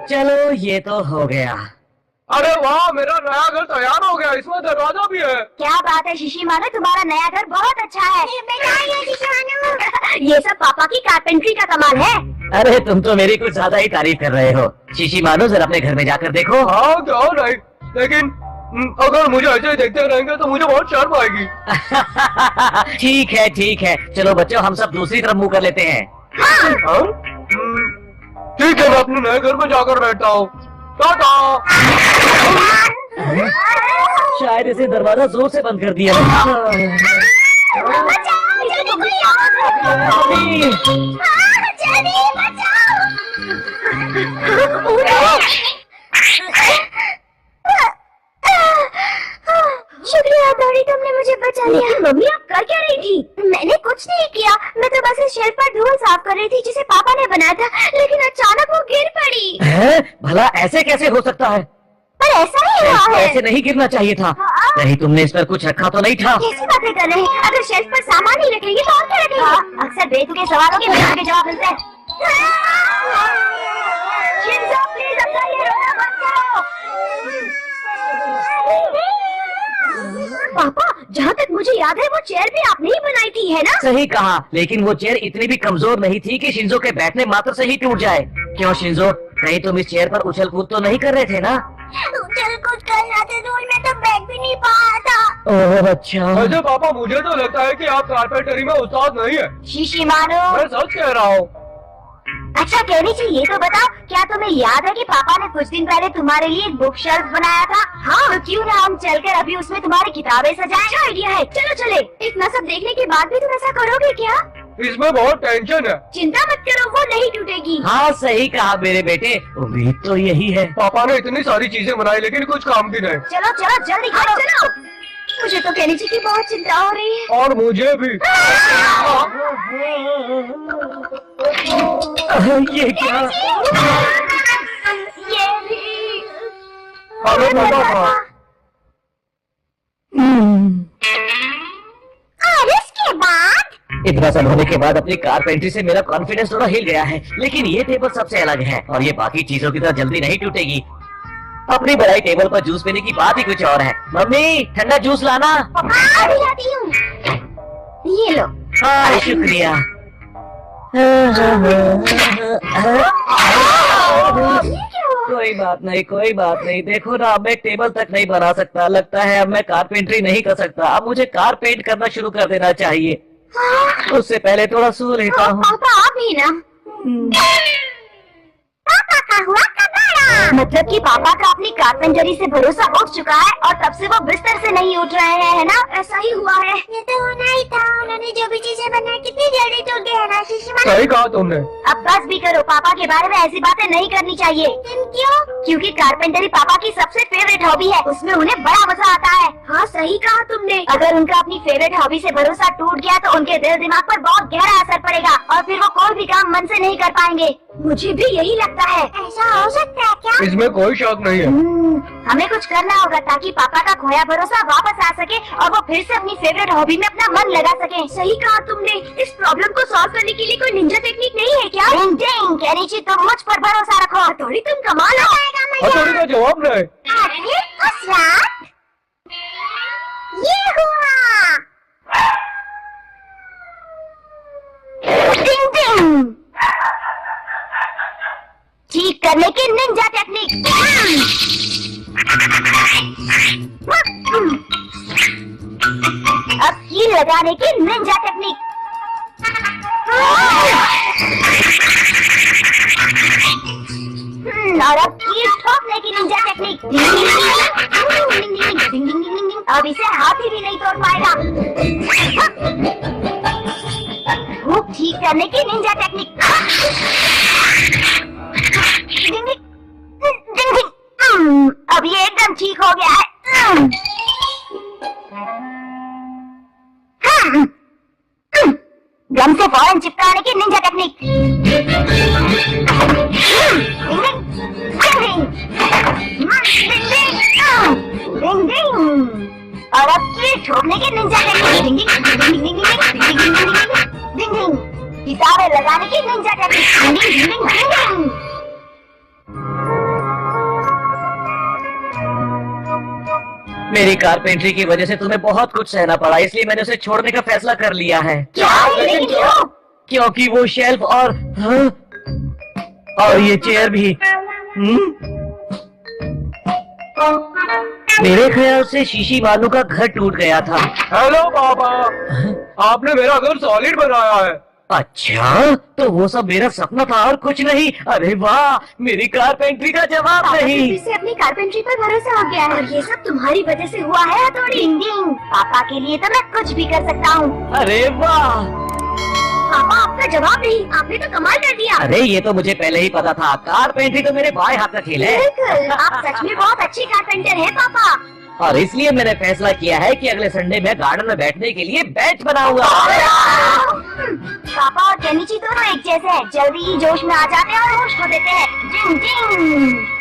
चलो ये तो हो गया। अरे वाह, मेरा नया घर तैयार हो गया, इसमें दरवाजा भी है। क्या बात है शिशिमारू, तुम्हारा नया घर बहुत अच्छा है। ये सब पापा की कारपेंट्री का कमाल है। अरे तुम तो मेरी कुछ ज्यादा ही तारीफ कर रहे हो। शिशिमारू जरा अपने घर में जाकर देखो। हाँ क्यों नहीं, लेकिन अगर मुझे ऐसे देखते रहेंगे तो मुझे बहुत शर्म आएगी। ठीक है चलो बच्चों, हम सब दूसरी तरफ मुंह कर लेते हैं। हाँ? ठीक है, मैं अपने नए घर में जाकर बैठता हूँ। टाटा। शायद इसे दरवाजा जोर से बंद कर दिया। शुक्रिया डॉली, तुमने मुझे बचा लिया। मम्मी आप कर क्या रही थी? मैंने कुछ नहीं किया, मैं तो बस इस शेल्फ पर धूल साफ कर रही थी जिसे पापा ने बनाया था, लेकिन अचानक वो गिर पड़ी। है? भला ऐसे कैसे हो सकता है? पर ऐसा ही हुआ है। ऐसे नहीं गिरना चाहिए था। नहीं, तुमने इस पर कुछ रखा तो नहीं था? कैसी बातें कर रहे हैं? अगर शेल्फ पर सामान ही रखेंगे तो और क्या रखेंगे? अक्सर बेतुके सवालों के बेतुके जवाब मिलते हैं। शिंजो प्लीज अपना ये रोना बंद करो। पापा, जहाँ तक मुझे याद है वो चेयर भी आपने ही बनाई थी, है ना? सही कहा, लेकिन वो चेयर इतनी भी कमजोर नहीं थी कि शिंजो के बैठने मात्र से ही टूट जाए। क्यों शिंजो, कहीं तुम इस चेयर पर उछल कूद तो नहीं कर रहे थे ना? उछल कूद कर रहा था, धूल में तो बैठ भी नहीं पा रहा था। ओह अच्छा। वैसे पापा, मुझे तो लगता है कि आप कारपेंटरी में उस्ताद नहीं है। शिशिमारू, मैं सच कह रहा हूँ। अच्छा कहनीची, ये तो बताओ, क्या तुम्हें याद है कि पापा ने कुछ दिन पहले तुम्हारे लिए एक बुक शेल्फ बनाया था? हाँ, तो क्यों ना हम चलकर अभी उसमें तुम्हारी किताबें सजाएं? अच्छा आइडिया है, चलो चले। इतना सब देखने के बाद भी तुम ऐसा करोगे क्या? इसमें बहुत टेंशन है। चिंता मत करो, वो नहीं टूटेगी। हाँ सही कहा मेरे बेटे, उम्मीद तो यही है। पापा ने इतनी सारी चीजें बनाई लेकिन कुछ काम की नहीं। चलो चलो जल्दी करो। चलो, मुझे तो कहनीची की बहुत चिंता हो रही है। और मुझे भी। ये क्या? ये भी। हमें पता था। और इसके बाद? इतना सब होने के बाद अपनी कारपेंट्री से मेरा कॉन्फिडेंस थोड़ा हिल गया है, लेकिन ये टेबल सबसे अलग है और ये बाकी चीजों की तरह जल्दी नहीं टूटेगी। अपनी बड़ाई टेबल पर जूस पीने की बात ही कुछ और है। मम्मी ठंडा जूस लाना। अभी लाती हूँ। ये लो। हाँ शुक्रिया। कोई बात नहीं, देखो ना, अब मैं टेबल तक नहीं बना सकता। लगता है अब मैं कारपेंट्री नहीं कर सकता। अब मुझे कार पेंट करना शुरू कर देना चाहिए। उससे पहले थोड़ा सो लेता हूँ। पापा आप ही ना। पापा का हुआ कबाड़ा। मतलब कि पापा का अपनी कारपेंटरी से भरोसा उठ चुका है और तब से वो बिस्तर से नहीं उठ रहे हैं, है ना? ऐसा ही हुआ है। ये तो होना ही था, उन्होंने जो भी चीजें बनाई कितनी जल्दी टूट गई है ना शिशिमारू। सही कहा तुमने। अब बस भी करो, पापा के बारे में ऐसी बातें नहीं करनी चाहिए। क्यों? क्योंकि कारपेंटरी पापा की सबसे फेवरेट हॉबी है, उसमें उन्हें बड़ा मजा आता है। हाँ सही कहा तुमने। अगर उनका अपनी फेवरेट हॉबी से भरोसा टूट गया तो उनके दिल दिमाग पर बहुत गहरा असर पड़ेगा और फिर वो कोई भी काम मन से नहीं कर पाएंगे। मुझे भी यही लगता है। ऐसा हो सकता है क्या? इसमें कोई शक नहीं है। हमें कुछ करना होगा ताकि पापा का खोया भरोसा वापस आ सके और वो फिर से अपनी फेवरेट हॉबी में अपना मन लगा सके। सही कहा तुमने। इस प्रॉब्लम को सॉल्व करने के लिए कोई निंजा टेक्निक नहीं है क्या? कहनीची, तुम मुझ पर भरोसा रखो। थोड़ी तुम कमाल हो। हथौड़ी का जवाब नहीं। अरे उस रात ये हुआ। डिंग डिंग। ठीक करने की निंजा टेक्निक। अब कील लगाने की निंजा टेक्निक। और अब कील ठोकने की निंजा टेक्निक। अब इसे हाथी भी नहीं तोड़ पाएगा। भूख ठीक करने की निंजा टेक्निक। अब ये एकदम ठीक हो गया है। गम से फौरन चिपकाने की निंजा टेक्निक। और अब कील ठोकने की निंजा टेक्निक। किताबें लगाने की निंजा टेक्निक। मेरी कारपेंटरी की वजह से तुम्हें बहुत कुछ सहना पड़ा, इसलिए मैंने उसे छोड़ने का फैसला कर लिया है। क्या? लेकिन क्यों? क्योंकि वो शेल्फ और ये चेयर भी। मेरे ख्याल से शीशी वालों का घर टूट गया था। हेलो पापा, आपने मेरा घर सॉलिड बनाया है। अच्छा, तो वो सब मेरा सपना था और कुछ नहीं। अरे वाह, मेरी कारपेंटरी का जवाब पापा नहीं। को फिर से अपनी कारपेंटरी पर भरोसा हो गया है और ये सब तुम्हारी वजह से हुआ है हथौड़ी। डिंग डिंग। पापा के लिए तो मैं कुछ भी कर सकता हूँ। अरे वाह, पापा आपका जवाब नहीं, आपने तो कमाल कर दिया। अरे ये तो मुझे पहले ही पता था। कारपेंटरी तो मेरे बाएं हाथ का खेल है। बिल्कुल, आप सच में बहुत अच्छी कारपेंटर हैं पापा। और इसलिए मैंने फैसला किया है कि अगले संडे में गार्डन में बैठने के लिए बेंच बनाऊंगा। पापा और केनिची दोनों एक जैसे हैं, जल्दी ही जोश में आ जाते हैं और होश खो देते हैं। जिंग जिंग।